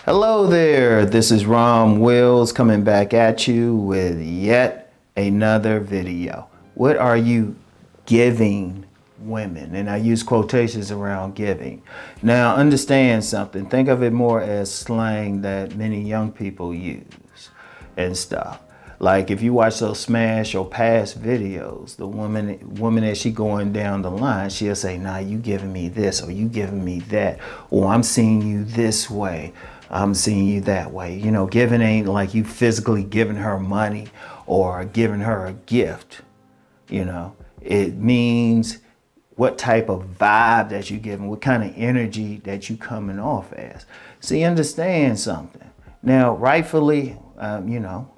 Hello there, this is Rom Wills coming back at you with yet another video. What are you giving women? And I use quotations around giving. Now understand something, think of it more as slang that many young people use and stuff. Like if you watch those smash or pass videos, the woman as she going down the line, she'll say, nah, you giving me this, or you giving me that, or I'm seeing you this way, I'm seeing you that way. You know, giving ain't like you physically giving her money or giving her a gift. You know, it means what type of vibe that you giving, what kind of energy that you coming off as. See, understand something. Now, rightfully, you know,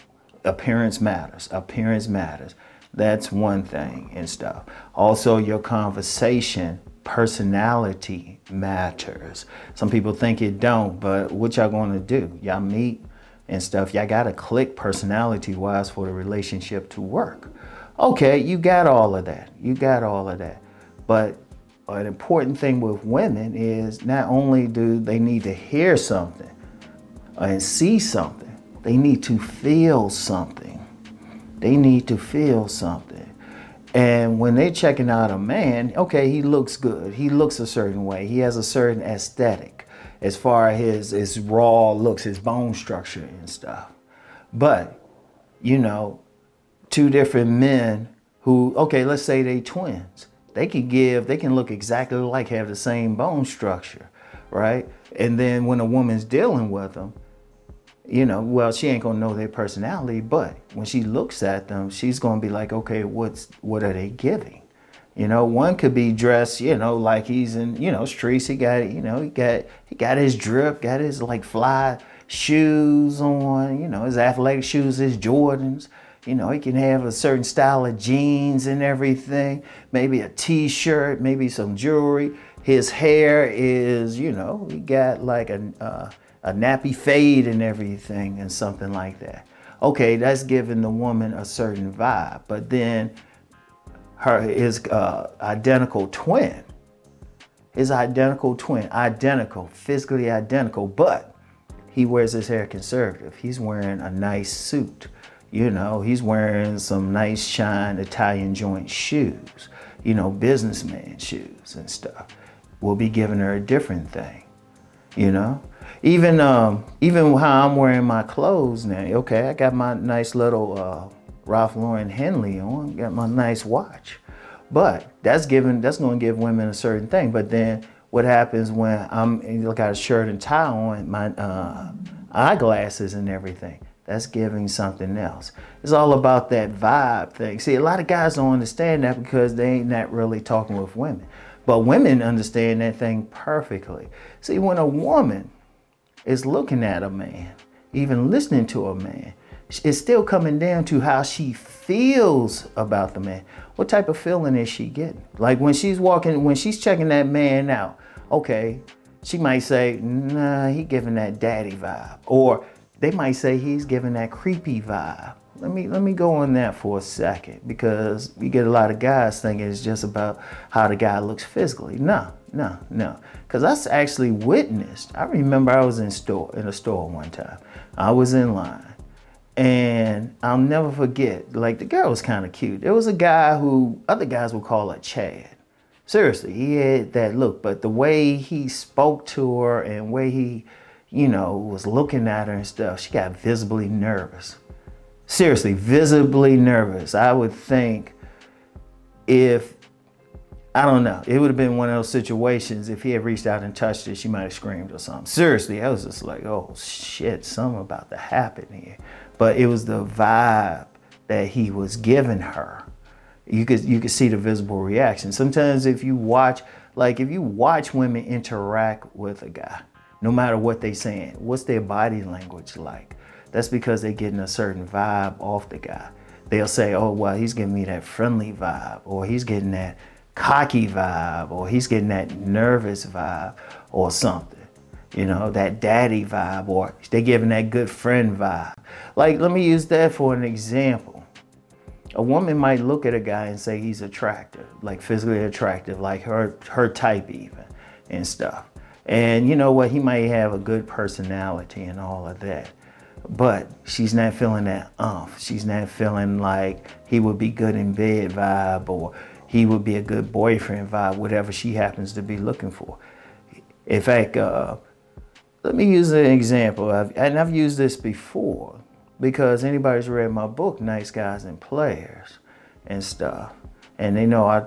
appearance matters. Appearance matters. That's one thing and stuff. Also, your conversation, personality matters. Some people think it don't, but what y'all gonna do? Y'all meet and stuff. Y'all gotta click personality-wise for the relationship to work. Okay, you got all of that. You got all of that. But an important thing with women is not only do they need to hear something and see something, they need to feel something. They need to feel something. And when they're checking out a man, okay, he looks good. He looks a certain way. He has a certain aesthetic as far as his raw looks, his bone structure and stuff. But, you know, two different men who, okay, let's say they twins. They can look exactly alike, have the same bone structure, right? And then when a woman's dealing with them, you know, well, she ain't gonna know their personality, but when she looks at them, she's gonna be like, okay, what are they giving? You know, one could be dressed, you know, like he's in, you know, streets. He got, you know, he got his drip, got his like fly shoes on, you know, his athletic shoes, his Jordans. You know, he can have a certain style of jeans and everything, maybe a t-shirt, maybe some jewelry. His hair is, you know, he got like a nappy fade and everything and something like that. Okay, that's giving the woman a certain vibe. But then his identical twin, identical, physically identical, but he wears his hair conservative. He's wearing a nice suit. You know, he's wearing some nice shine Italian joint shoes, you know, businessman shoes and stuff. We'll be giving her a different thing, you know? Even how I'm wearing my clothes now. Okay, I got my nice little Ralph Lauren Henley on, got my nice watch. But that's gonna give women a certain thing. But then what happens when I got a shirt and tie on, my eyeglasses and everything? That's giving something else. It's all about that vibe thing. See, a lot of guys don't understand that because they ain't not really talking with women. But women understand that thing perfectly. See, when a woman is looking at a man, even listening to a man, it's still coming down to how she feels about the man. What type of feeling is she getting? Like when she's checking that man out, okay, she might say, nah, he giving that daddy vibe. Or they might say he's giving that creepy vibe. Let me go on that for a second, because you get a lot of guys thinking it's just about how the guy looks physically. No. Because that's actually witnessed. I remember I was in a store one time. I was in line, and I'll never forget, like the girl was kind of cute. There was a guy who other guys would call a Chad. Seriously, he had that look, but the way he spoke to her and way he, you know, was looking at her and stuff, she got visibly nervous. Seriously, visibly nervous. I would think I don't know, it would have been one of those situations, if he had reached out and touched her, she might have screamed or something. Seriously, I was just like, oh shit, something about to happen here. But it was the vibe that he was giving her. You could see the visible reaction. Sometimes if you watch women interact with a guy, no matter what they're saying, what's their body language like? That's because they're getting a certain vibe off the guy. They'll say, oh, well, he's giving me that friendly vibe, or he's getting that cocky vibe, or he's getting that nervous vibe or something. You know, that daddy vibe, or they're giving that good friend vibe. Like, let me use that for an example. A woman might look at a guy and say he's attractive, like physically attractive, like her type even and stuff. And you know what? He might have a good personality and all of that. But she's not feeling that umph. She's not feeling like he would be good in bed vibe, or he would be a good boyfriend vibe, whatever she happens to be looking for. In fact, let me use an example. I've used this before because anybody's read my book, Nice Guys and Players and stuff. And they know I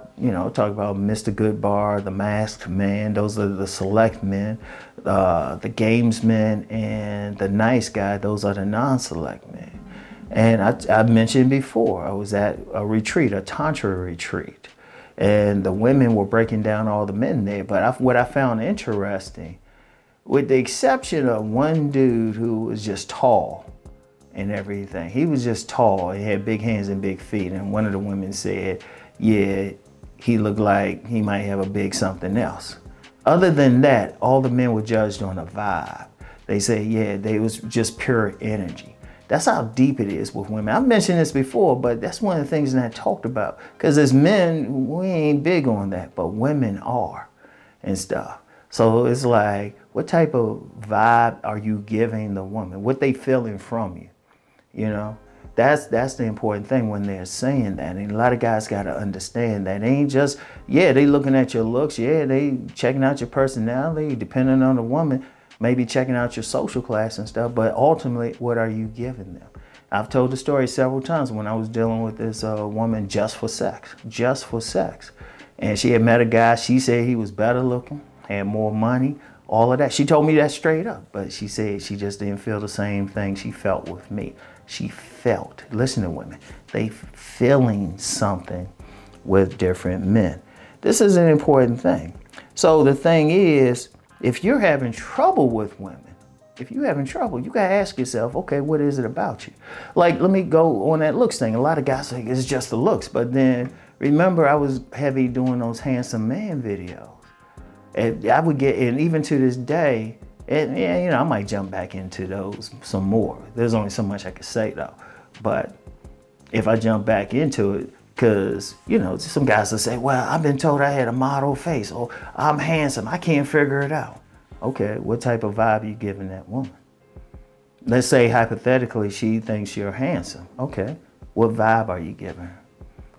talk about Mr. Goodbar, the masked man. Those are the select men, the gamesmen, and the nice guy. Those are the non-select men. And I mentioned before, I was at a retreat, a tantra retreat, and the women were breaking down all the men there. But what I found interesting, with the exception of one dude who was just tall and everything, he was just tall. He had big hands and big feet. And one of the women said, yeah, he looked like he might have a big something else. Other than that, all the men were judged on a vibe. They say, yeah, they was just pure energy. That's how deep it is with women. I've mentioned this before, but that's one of the things that I talked about. Because as men, we ain't big on that, but women are and stuff. So it's like, what type of vibe are you giving the woman? What they feeling from you, you know? That's the important thing when they're saying that. And a lot of guys got to understand that. It ain't just, yeah, they looking at your looks. Yeah, they checking out your personality, depending on the woman, maybe checking out your social class and stuff. But ultimately, what are you giving them? I've told the story several times when I was dealing with this woman just for sex. And she had met a guy. She said he was better looking, had more money, all of that. She told me that straight up. But she said she just didn't feel the same thing she felt with me. She felt, listen to women, they feeling something with different men. This is an important thing. So the thing is, if you're having trouble with women, if you're having trouble, you gotta ask yourself, okay, what is it about you? Like, let me go on that looks thing. A lot of guys say it's just the looks, but then remember I was heavy doing those handsome man videos. And I would get, and even to this day, and yeah, you know, I might jump back into those some more. There's only so much I can say though. But if I jump back into it, because, you know, some guys will say, well, I've been told I had a model face, or I'm handsome, I can't figure it out. Okay, what type of vibe are you giving that woman? Let's say hypothetically she thinks you're handsome. Okay, what vibe are you giving her?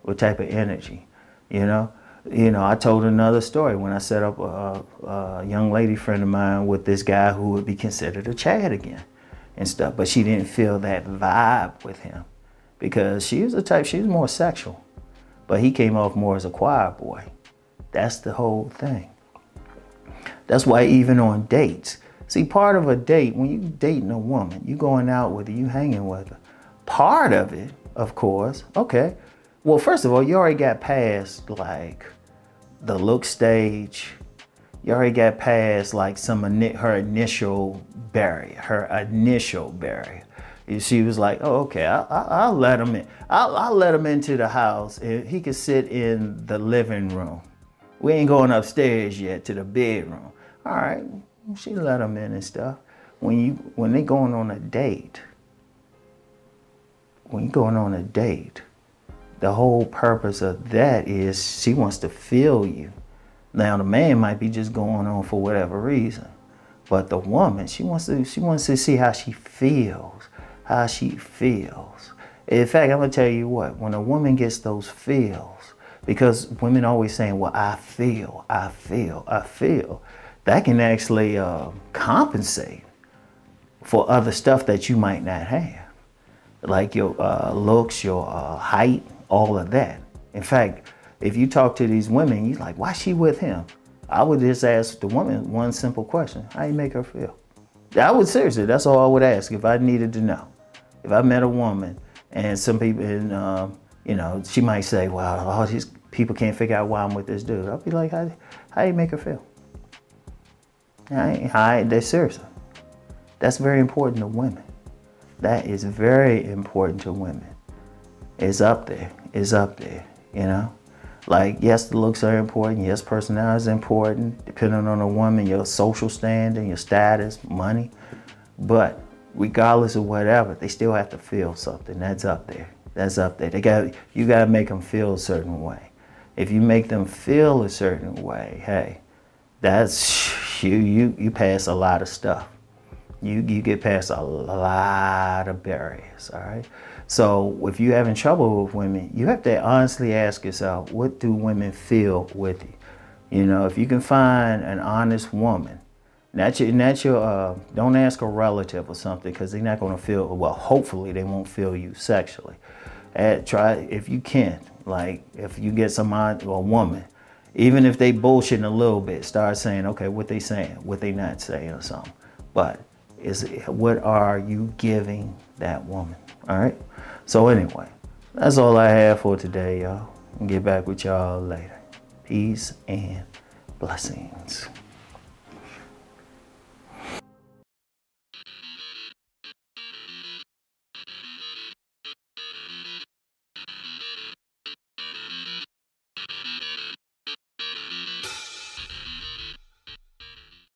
What type of energy, you know? I told another story when I set up a young lady friend of mine with this guy who would be considered a Chad again and stuff, but she didn't feel that vibe with him because she was the type, she was more sexual, but he came off more as a choir boy. That's the whole thing. That's why even on dates, see, part of a date, when you dating a woman, you going out with her, you hanging with her, part of it, of course, okay, well, first of all, you already got past like the look stage. You already got past like her initial barrier. She was like, oh, okay, I'll let him in. I'll let him into the house and he can sit in the living room. We ain't going upstairs yet to the bedroom. All right, she let him in and stuff. When they going on a date, the whole purpose of that is she wants to feel you. Now the man might be just going on for whatever reason, but the woman, she wants to see how she feels. In fact, I'm gonna tell you what, when a woman gets those feels, because women always saying, well, I feel, that can actually compensate for other stuff that you might not have, like your looks, your height, all of that. In fact, if you talk to these women, you're like, why is she with him? I would just ask the woman one simple question: how you make her feel? I would seriously, that's all I would ask if I needed to know. If I met a woman and some people, you know, she might say, well, all these people can't figure out why I'm with this dude. I'll be like, how you make her feel? That's seriously. That's very important to women. That is very important to women. It's up there, you know? Like, yes, the looks are important. Yes, personality is important. Depending on a woman, your social standing, your status, money. But regardless of whatever, they still have to feel something. That's up there. You gotta make them feel a certain way. If you make them feel a certain way, hey, that's you pass a lot of stuff. You get past a lot of barriers, all right? So if you're having trouble with women, you have to honestly ask yourself, what do women feel with you? You know, if you can find an honest woman, don't ask a relative or something, because they're not going to feel, well, hopefully they won't feel you sexually. Try, if you can, like if you get a woman, even if they bullshitting a little bit, start saying, okay, what they saying, what they not saying or something. But what are you giving that woman? All right. So anyway, that's all I have for today, y'all. I'll get back with y'all later. Peace and blessings.